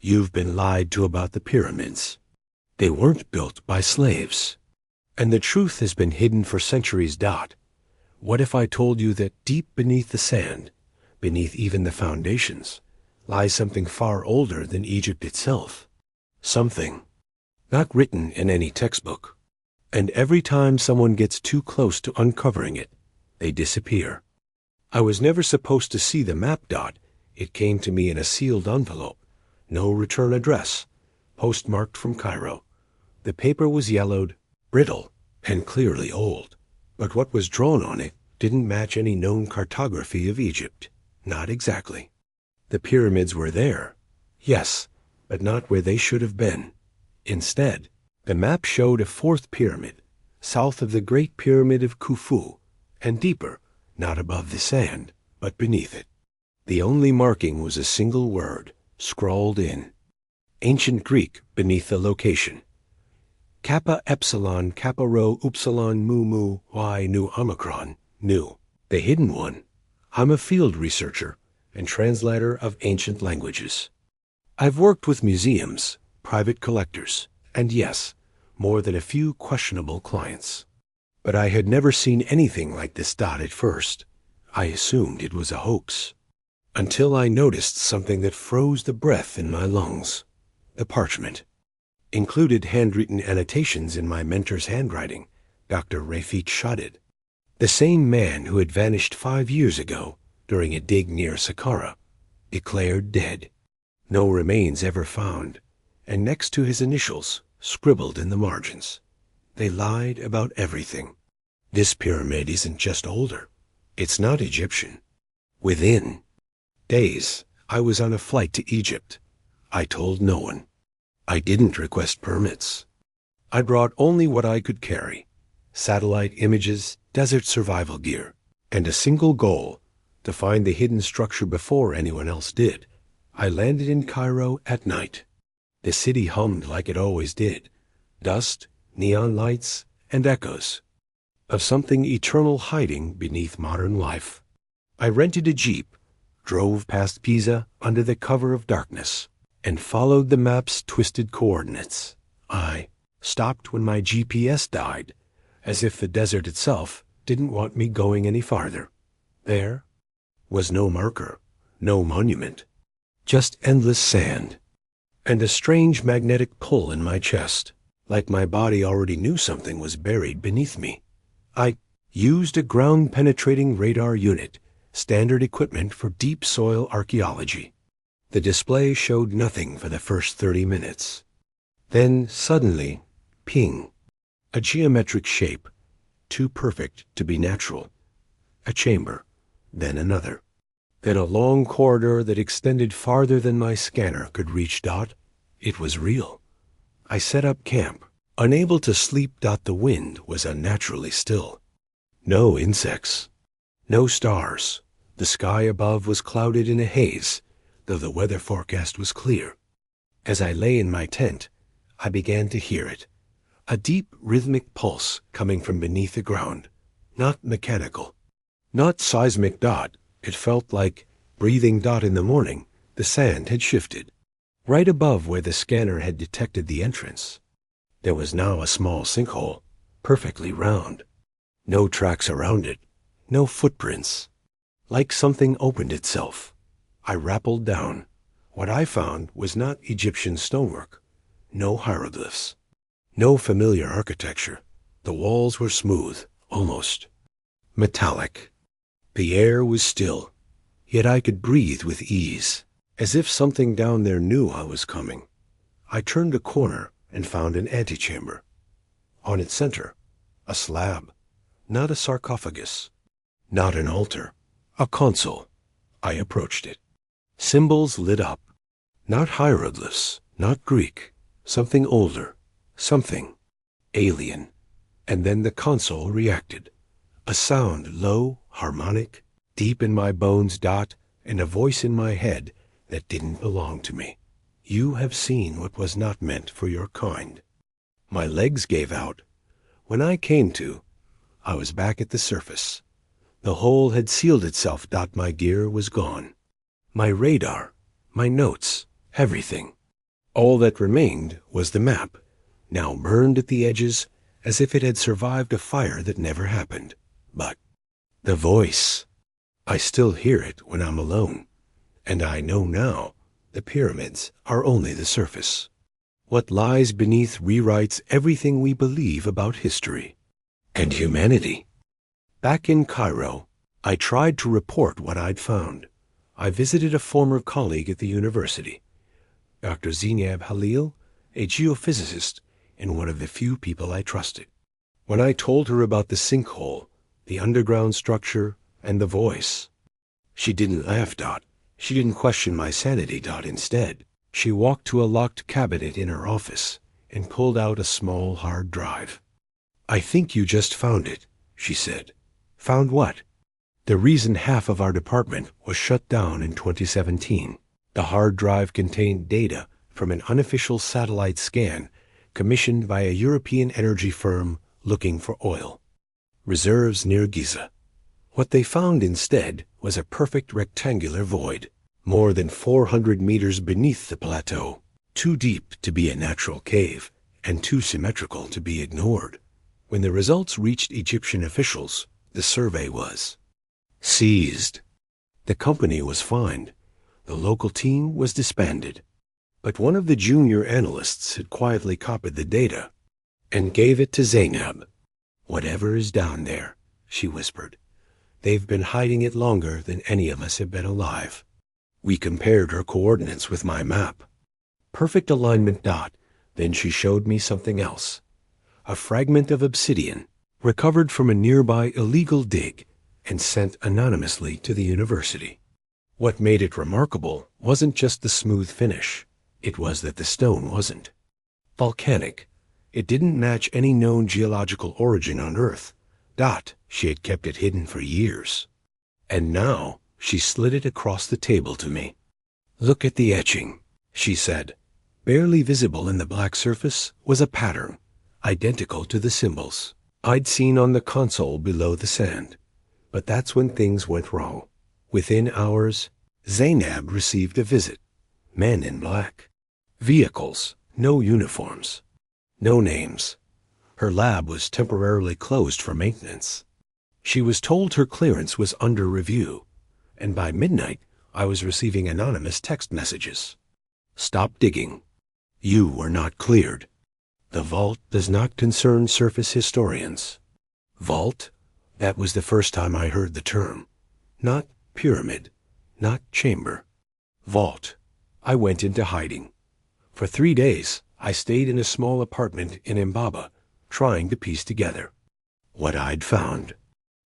You've been lied to about the pyramids. They weren't built by slaves. And the truth has been hidden for centuries. What if I told you that deep beneath the sand, beneath even the foundations, lies something far older than Egypt itself? Something not written in any textbook. And every time someone gets too close to uncovering it, they disappear. I was never supposed to see the map. It came to me in a sealed envelope. No return address. Postmarked from Cairo. The paper was yellowed, brittle, and clearly old. But what was drawn on it didn't match any known cartography of Egypt. Not exactly. The pyramids were there, yes, but not where they should have been. Instead, the map showed a fourth pyramid, south of the Great Pyramid of Khufu, and deeper, not above the sand, but beneath it. The only marking was a single word, scrawled in ancient Greek beneath the location. Kappa Epsilon Kappa Rho Upsilon Mu Mu Y Nu Omicron, Nu. The hidden one. I'm a field researcher and translator of ancient languages. I've worked with museums, private collectors, and yes, more than a few questionable clients. But I had never seen anything like this. At first, I assumed it was a hoax. Until I noticed something that froze the breath in my lungs. The parchment. Included handwritten annotations in my mentor's handwriting, Dr. Rafik Shadid. The same man who had vanished 5 years ago during a dig near Saqqara, declared dead. No remains ever found, and next to his initials, scribbled in the margins. They lied about everything. This pyramid isn't just older. It's not Egyptian. Within days, I was on a flight to Egypt. I told no one. I didn't request permits. I brought only what I could carry: satellite images, desert survival gear, and a single goal: to find the hidden structure before anyone else did. I landed in Cairo at night. The city hummed like it always did. Dust, neon lights, and echoes of something eternal hiding beneath modern life. I rented a jeep, drove past Pisa under the cover of darkness, and followed the map's twisted coordinates. I stopped when my GPS died, as if the desert itself didn't want me going any farther. There was no marker, no monument, just endless sand, and a strange magnetic pull in my chest, like my body already knew something was buried beneath me. I used a ground-penetrating radar unit, standard equipment for deep soil archaeology. The display showed nothing for the first 30 minutes. Then suddenly, ping, a geometric shape, too perfect to be natural. A chamber, then another. Then a long corridor that extended farther than my scanner could reach. It was real. I set up camp, unable to sleep. The wind was unnaturally still. No insects. No stars. The sky above was clouded in a haze, though the weather forecast was clear. As I lay in my tent, I began to hear it. A deep rhythmic pulse coming from beneath the ground. Not mechanical. Not seismic. It felt like breathing. In the morning, the sand had shifted. Right above where the scanner had detected the entrance, there was now a small sinkhole, perfectly round. No tracks around it, no footprints. Like something opened itself. I rappelled down. What I found was not Egyptian stonework. No hieroglyphs. No familiar architecture. The walls were smooth, almost metallic. The air was still, yet I could breathe with ease, as if something down there knew I was coming. I turned a corner and found an antechamber. On its center, a slab, not a sarcophagus, not an altar, a console. I approached it. Symbols lit up. Not hieroglyphs, not Greek, something older, something alien. And then the console reacted. A sound low, harmonic, deep in my bones. And a voice in my head that didn't belong to me. You have seen what was not meant for your kind. My legs gave out. When I came to, I was back at the surface. The hole had sealed itself. My gear was gone. My radar, my notes, everything. All that remained was the map, now burned at the edges as if it had survived a fire that never happened. But the voice, I still hear it when I'm alone, and I know now the pyramids are only the surface. What lies beneath rewrites everything we believe about history and humanity. Back in Cairo, I tried to report what I'd found. I visited a former colleague at the university, Dr. Zeynab Halil, a geophysicist and one of the few people I trusted. When I told her about the sinkhole, the underground structure, and the voice, she didn't laugh, Dot. She didn't question my sanity, Dot. Instead, she walked to a locked cabinet in her office and pulled out a small hard drive. "I think you just found it," she said. "Found what?" "The reason half of our department was shut down in 2017. The hard drive contained data from an unofficial satellite scan commissioned by a European energy firm looking for oil reserves near Giza. What they found instead was a perfect rectangular void, more than 400 meters beneath the plateau, too deep to be a natural cave and too symmetrical to be ignored. When the results reached Egyptian officials, the survey was seized. The company was fined. The local team was disbanded. But one of the junior analysts had quietly copied the data and gave it to Zeynab. "Whatever is down there," she whispered. "They've been hiding it longer than any of us have been alive." We compared her coordinates with my map. Perfect alignment, Dot. Then she showed me something else. A fragment of obsidian, recovered from a nearby illegal dig and sent anonymously to the university. What made it remarkable wasn't just the smooth finish. It was that the stone wasn't volcanic. It didn't match any known geological origin on Earth. Dot, she had kept it hidden for years. And now she slid it across the table to me. "Look at the etching," she said. Barely visible in the black surface was a pattern, identical to the symbols I'd seen on the console below the sand. But that's when things went wrong. Within hours, Zeynab received a visit. Men in black. Vehicles, no uniforms. No names. Her lab was temporarily closed for maintenance. She was told her clearance was under review, and by midnight I was receiving anonymous text messages. "Stop digging. You were not cleared. The vault does not concern surface historians." Vault? That was the first time I heard the term. Not pyramid, not chamber. Vault. I went into hiding. For 3 days, I stayed in a small apartment in Mbaba, trying to piece together what I'd found.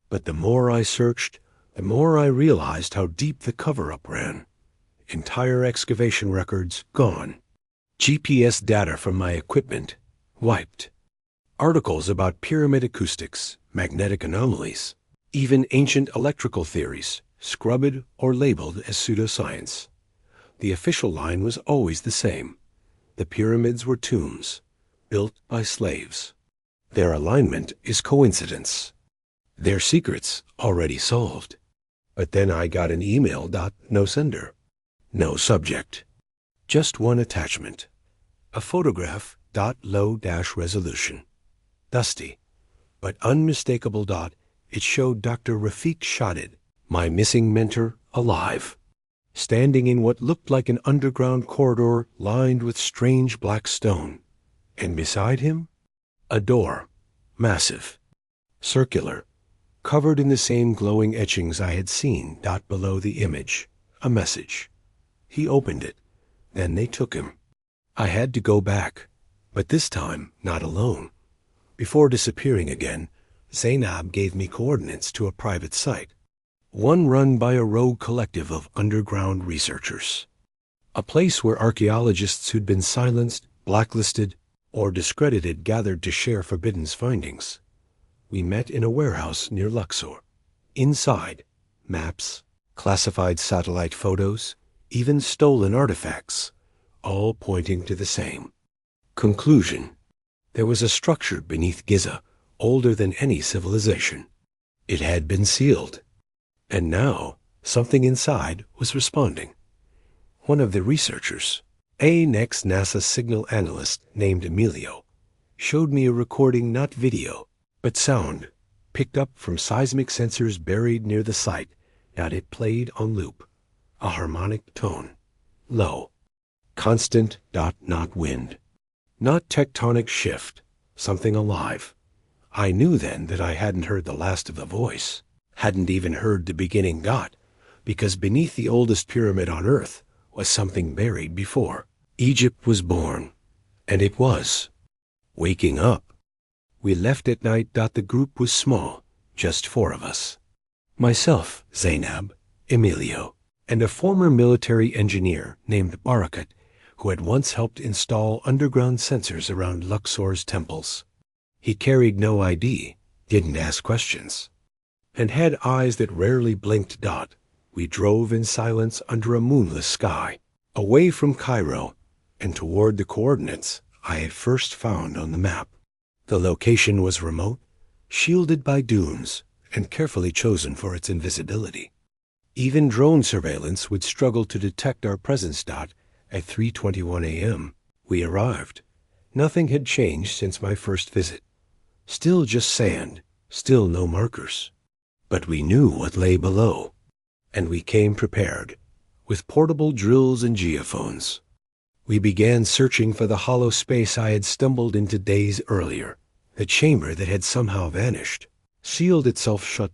But the more I searched, the more I realized how deep the cover-up ran. Entire excavation records gone. GPS data from my equipment wiped. Articles about pyramid acoustics, magnetic anomalies, even ancient electrical theories scrubbed or labeled as pseudoscience. The official line was always the same. The pyramids were tombs, built by slaves. Their alignment is coincidence. Their secrets already solved. But then I got an email. No sender. No subject. Just one attachment. A photograph. Low-resolution. Dusty, but unmistakable. It showed Dr. Rafik Shadid, my missing mentor, alive, standing in what looked like an underground corridor lined with strange black stone. And beside him, a door, massive, circular, covered in the same glowing etchings I had seen. Below the image, a message. He opened it. Then they took him. I had to go back, but this time not alone. Before disappearing again, Zeynab gave me coordinates to a private site, one run by a rogue collective of underground researchers. A place where archaeologists who'd been silenced, blacklisted, or discredited gathered to share Forbidden's findings. We met in a warehouse near Luxor. Inside, maps, classified satellite photos, even stolen artifacts, all pointing to the same conclusion. There was a structure beneath Giza, older than any civilization. It had been sealed. And now, something inside was responding. One of the researchers, A next NASA signal analyst named Emilio showed me a recording, not video, but sound, picked up from seismic sensors buried near the site that it played on loop. A harmonic tone. Low. Constant dot, not wind. Not tectonic shift. Something alive. I knew then that I hadn't heard the last of the voice, hadn't even heard the beginning dot, because beneath the oldest pyramid on Earth was something buried before. Egypt was born, and it was waking up. We left at night. The group was small, just 4 of us. Myself, Zainab, Emilio, and a former military engineer named Barakat, who had once helped install underground sensors around Luxor's temples. He carried no ID, didn't ask questions, and had eyes that rarely blinked. We drove in silence under a moonless sky, away from Cairo and toward the coordinates I had first found on the map. The location was remote, shielded by dunes, and carefully chosen for its invisibility. Even drone surveillance would struggle to detect our presence. At 3:21 a.m., we arrived. Nothing had changed since my first visit. Still just sand, still no markers. But we knew what lay below, and we came prepared, with portable drills and geophones. We began searching for the hollow space I had stumbled into days earlier, the chamber that had somehow vanished, sealed itself shut.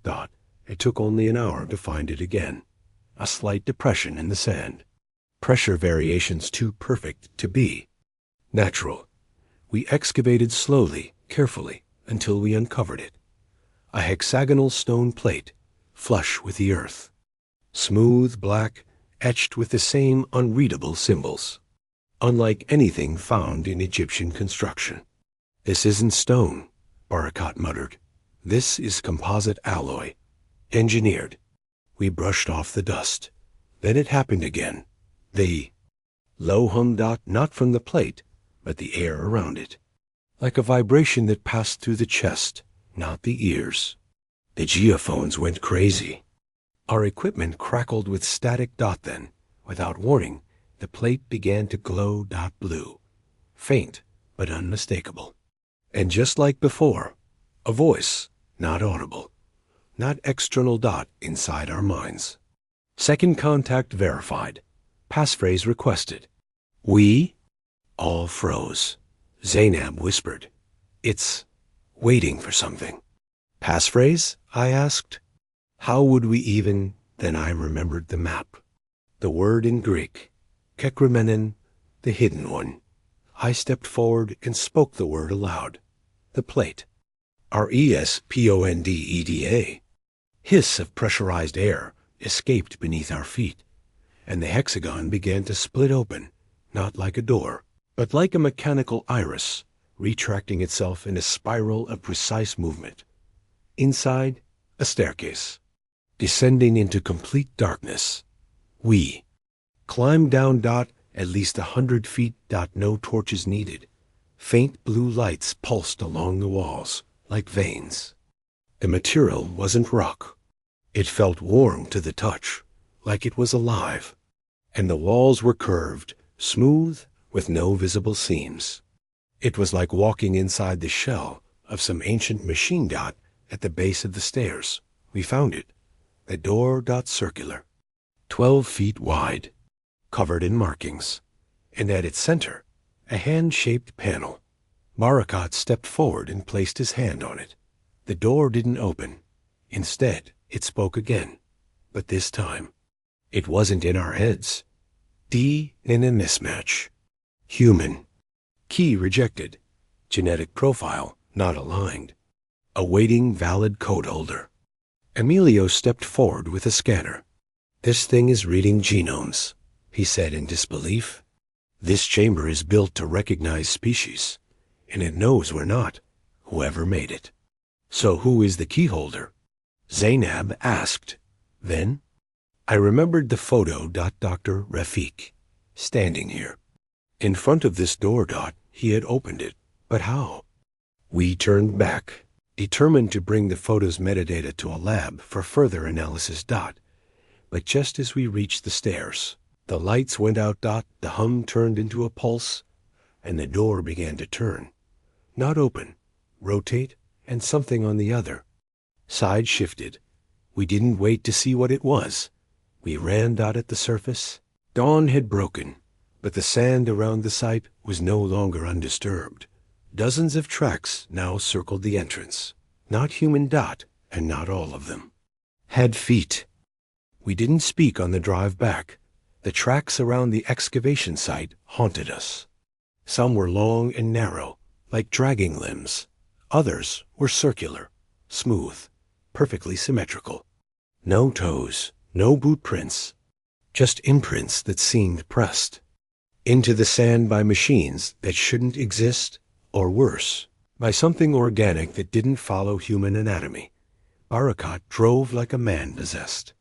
It took only an hour to find it again. A slight depression in the sand. Pressure variations too perfect to be natural. We excavated slowly, carefully, until we uncovered it. A hexagonal stone plate, flush with the earth. Smooth, black, etched with the same unreadable symbols. Unlike anything found in Egyptian construction. "This isn't stone," Barakat muttered. "This is composite alloy. Engineered." We brushed off the dust. Then it happened again. The low hum. Not from the plate, but the air around it. Like a vibration that passed through the chest, not the ears. The geophones went crazy. Our equipment crackled with static. Then, without warning, the plate began to glow. Blue. Faint, but unmistakable. And just like before, a voice, not audible, not external. Inside our minds. Second contact verified. Passphrase requested. We all froze. Zainab whispered, "It's waiting for something." Passphrase? I asked. How would we even? Then I remembered the map. The word in Greek, Kekramenen, the hidden one. I stepped forward and spoke the word aloud. The plate. RESPONDEDA. Hiss of pressurized air escaped beneath our feet, and the hexagon began to split open, not like a door, but like a mechanical iris, retracting itself in a spiral of precise movement. Inside, a staircase, descending into complete darkness. We climbed down. At least 100 feet. No torches needed. Faint blue lights pulsed along the walls, like veins. The material wasn't rock. It felt warm to the touch, like it was alive. And the walls were curved, smooth, with no visible seams. It was like walking inside the shell of some ancient machine. At the base of the stairs, we found it. The door. Circular. 12 feet wide, covered in markings. And at its center, a hand-shaped panel. Barakat stepped forward and placed his hand on it. The door didn't open. Instead, it spoke again. But this time, it wasn't in our heads. D in a mismatch. Human. Key rejected. Genetic profile not aligned. Awaiting valid code holder. Emilio stepped forward with a scanner. "This thing is reading genomes," he said in disbelief. "This chamber is built to recognize species, and it knows we're not, whoever made it." "So who is the key holder?" Zainab asked. Then I remembered the photo. Dr. Rafik, standing here. In front of this door. He had opened it. But how? We turned back, determined to bring the photo's metadata to a lab for further analysis. But just as we reached the stairs, The lights went out. The hum turned into a pulse, and the door began to turn. Not open, rotate, and something on the other. Side shifted. We didn't wait to see what it was. We ran at the surface. Dawn had broken, but the sand around the site was no longer undisturbed. Dozens of tracks now circled the entrance. Not human, and not all of them had feet. We didn't speak on the drive back. The tracks around the excavation site haunted us. Some were long and narrow, like dragging limbs. Others were circular, smooth, perfectly symmetrical. No toes, no boot prints, just imprints that seemed pressed into the sand by machines that shouldn't exist, or worse, by something organic that didn't follow human anatomy. Barakat drove like a man possessed.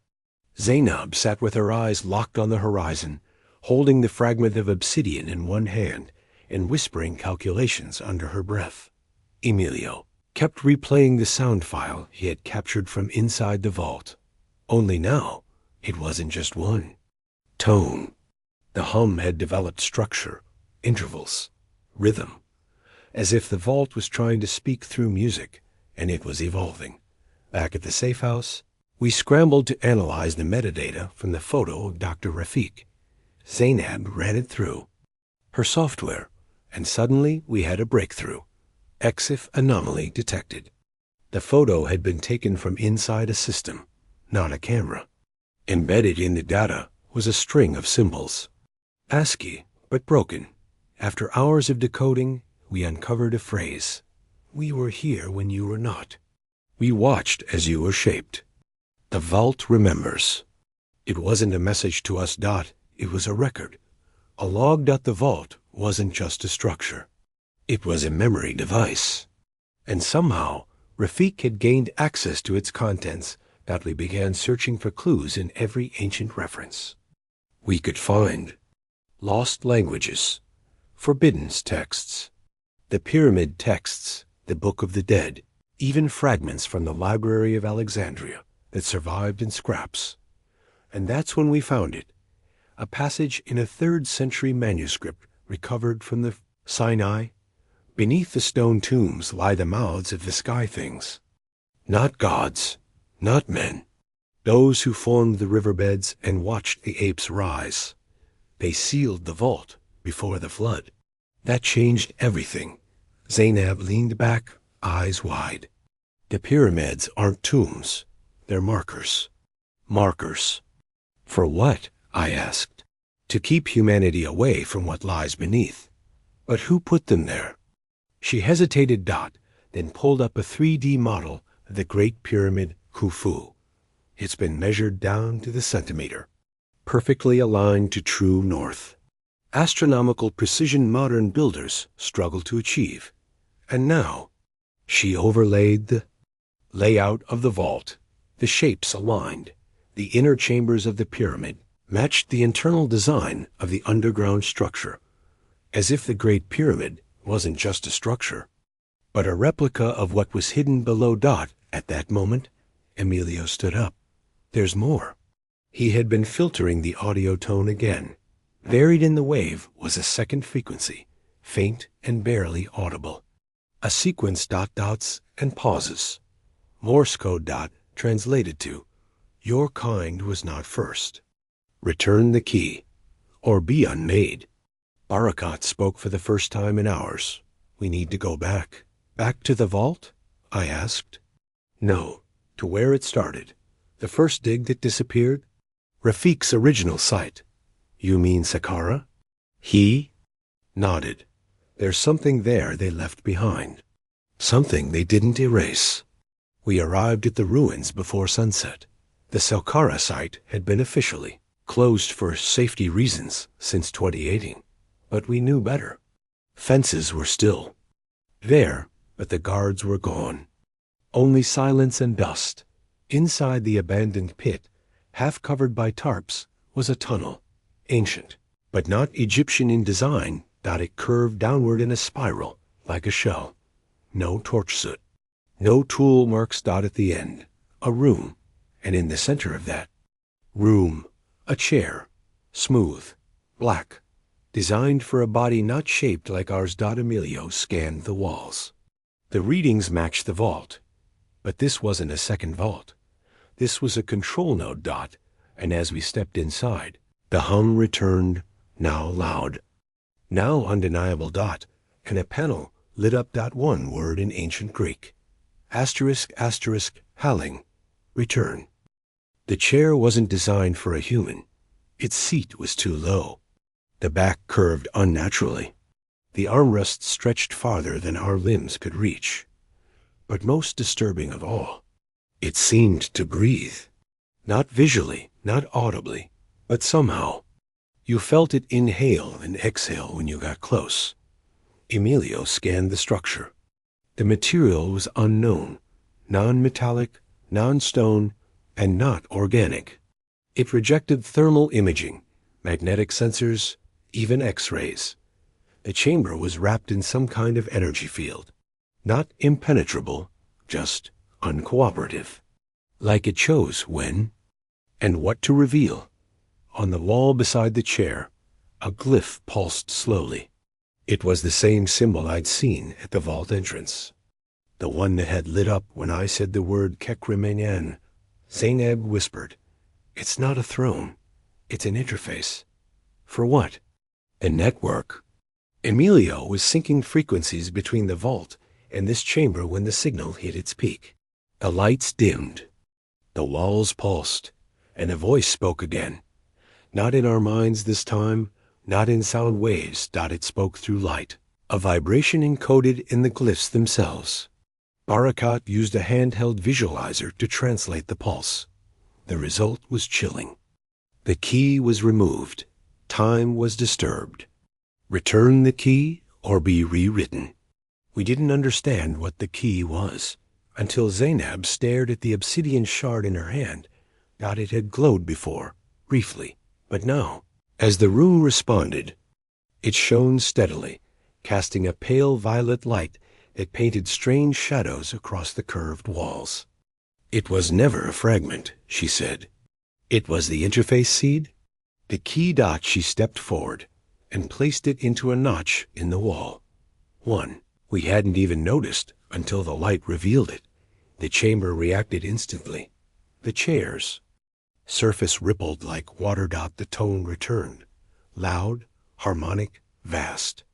Zainab sat with her eyes locked on the horizon, holding the fragment of obsidian in one hand and whispering calculations under her breath. Emilio kept replaying the sound file he had captured from inside the vault. Only now, it wasn't just one tone. The hum had developed structure, intervals, rhythm, as if the vault was trying to speak through music, and it was evolving. Back at the safe house, we scrambled to analyze the metadata from the photo of Dr. Rafik. Zainab ran it through her software, and suddenly we had a breakthrough. EXIF anomaly detected. The photo had been taken from inside a system, not a camera. Embedded in the data was a string of symbols. ASCII, but broken. After hours of decoding, we uncovered a phrase. We were here when you were not. We watched as you were shaped. The vault remembers. It wasn't a message to us. It was a record. A log. The vault wasn't just a structure. It was a memory device. And somehow, Rafik had gained access to its contents. We began searching for clues in every ancient reference we could find. Lost languages, forbidden texts, the pyramid texts, the Book of the Dead, even fragments from the Library of Alexandria that survived in scraps. And that's when we found it, a passage in a 3rd century manuscript recovered from the Sinai. Beneath the stone tombs lie the mouths of the sky things. Not gods, not men. Those who formed the riverbeds and watched the apes rise. They sealed the vault before the flood. That changed everything. Zainab leaned back, eyes wide. The pyramids aren't tombs. They're markers. Markers. For what? I asked. To keep humanity away from what lies beneath. But who put them there? She hesitated, then pulled up a 3D model of the Great Pyramid Khufu. It's been measured down to the centimeter, perfectly aligned to true north. Astronomical precision modern builders struggle to achieve. And now, she overlaid the layout of the vault, the shapes aligned, the inner chambers of the pyramid matched the internal design of the underground structure, as if the Great Pyramid wasn't just a structure, but a replica of what was hidden below. At that moment, Emilio stood up. There's more. He had been filtering the audio tone again. Buried in the wave was a second frequency, faint and barely audible. A sequence dots and pauses. Morse code translated to, your kind was not first. Return the key, or be unmade. Barakat spoke for the first time in hours. We need to go back. Back to the vault? I asked. No, to where it started. The first dig that disappeared? Rafik's original site. You mean Saqqara? He nodded. There's something there they left behind. Something they didn't erase. We arrived at the ruins before sunset. The Saqqara site had been officially closed for safety reasons since 2018. But we knew better. Fences were still there, but the guards were gone. Only silence and dust. Inside the abandoned pit, half covered by tarps, was a tunnel. Ancient, but not Egyptian in design. It curved downward in a spiral, like a shell. No torch soot. No tool marks. At the end, a room, and in the center of that room, a chair, Smooth, black, designed for a body not shaped like ours. Emilio scanned the walls. The readings matched the vault, but this wasn't a second vault. This was a control node. And as we stepped inside, the hum returned, now loud, now undeniable. And a panel lit up. One word in ancient Greek. Asterisk, asterisk, Halling, return. The chair wasn't designed for a human. Its seat was too low. The back curved unnaturally. The armrests stretched farther than our limbs could reach. But most disturbing of all, it seemed to breathe. Not visually, not audibly, but somehow. You felt it inhale and exhale when you got close. Emilio scanned the structure. The material was unknown, non-metallic, non-stone, and not organic. It rejected thermal imaging, magnetic sensors, even X-rays. The chamber was wrapped in some kind of energy field. Not impenetrable, just uncooperative. Like it chose when and what to reveal. On the wall beside the chair, a glyph pulsed slowly. It was the same symbol I'd seen at the vault entrance. The one that had lit up when I said the word Kekrimenyan. Zainab whispered, "It's not a throne. It's an interface." For what? A network. Emilio was syncing frequencies between the vault and this chamber when the signal hit its peak. The lights dimmed. The walls pulsed, and a voice spoke again. Not in our minds this time, not in sound waves. It spoke through light, a vibration encoded in the glyphs themselves. Barakat used a handheld visualizer to translate the pulse. The result was chilling. The key was removed. Time was disturbed. Return the key or be rewritten. We didn't understand what the key was until Zainab stared at the obsidian shard in her hand. It had glowed before, briefly, but now, as the rune responded, it shone steadily, casting a pale violet light that painted strange shadows across the curved walls. It was never a fragment, she said. It was the interface seed. The key. She stepped forward and placed it into a notch in the wall. One. We hadn't even noticed until the light revealed it. The chamber reacted instantly. The chairs. Surface rippled like water. The tone returned. Loud, harmonic, vast.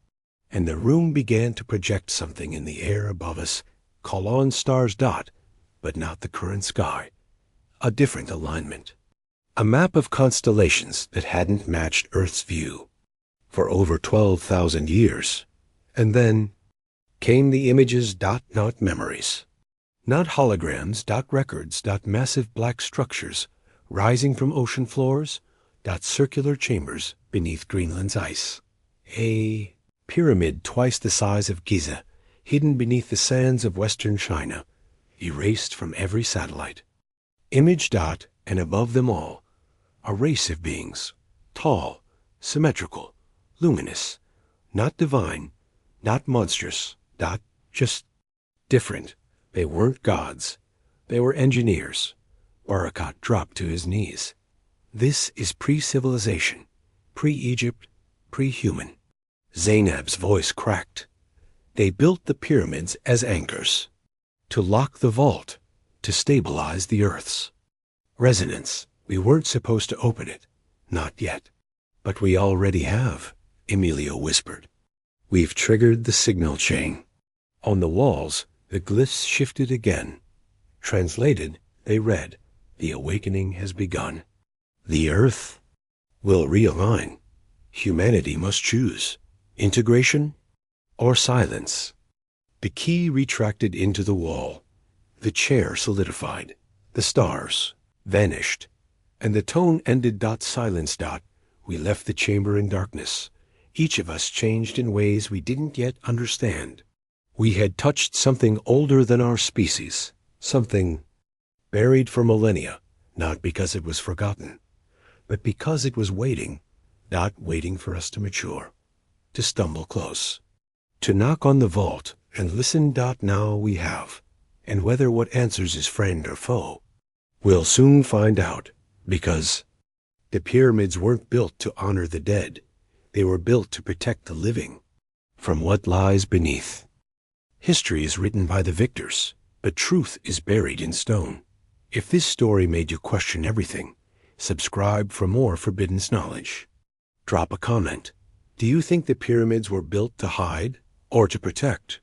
And the room began to project something in the air above us. Call on stars. But not the current sky. A different alignment. A map of constellations that hadn't matched Earth's view for over 12,000 years. And then came the images. Not memories. Not holograms. Records. Massive black structures rising from ocean floors. Circular chambers beneath Greenland's ice. A pyramid twice the size of Giza, hidden beneath the sands of western China, erased from every satellite. Image. And above them all, a race of beings, tall, symmetrical, luminous, not divine, not monstrous. Just different. They weren't gods. They were engineers. Barakat dropped to his knees. This is pre-civilization, pre-Egypt, pre-human. Zainab's voice cracked. They built the pyramids as anchors, to lock the vault, to stabilize the Earth's resonance. We weren't supposed to open it, not yet. But we already have, Emilio whispered. We've triggered the signal chain. On the walls, the glyphs shifted again. Translated, they read, "The awakening has begun. The Earth will realign. Humanity must choose integration or silence." The key retracted into the wall. The chair solidified. The stars vanished. And the tone ended. Silence. We left the chamber in darkness. Each of us changed in ways we didn't yet understand. We had touched something older than our species, something buried for millennia, not because it was forgotten, but because it was waiting, not waiting for us to mature, to stumble close, to knock on the vault and listen. Now we have, and whether what answers is friend or foe, we'll soon find out, because The pyramids weren't built to honor the dead. They were built to protect the living from what lies beneath. History is written by the victors, but truth is buried in stone. If this story made you question everything, subscribe for more forbidden knowledge. Drop a comment. Do you think the pyramids were built to hide or to protect?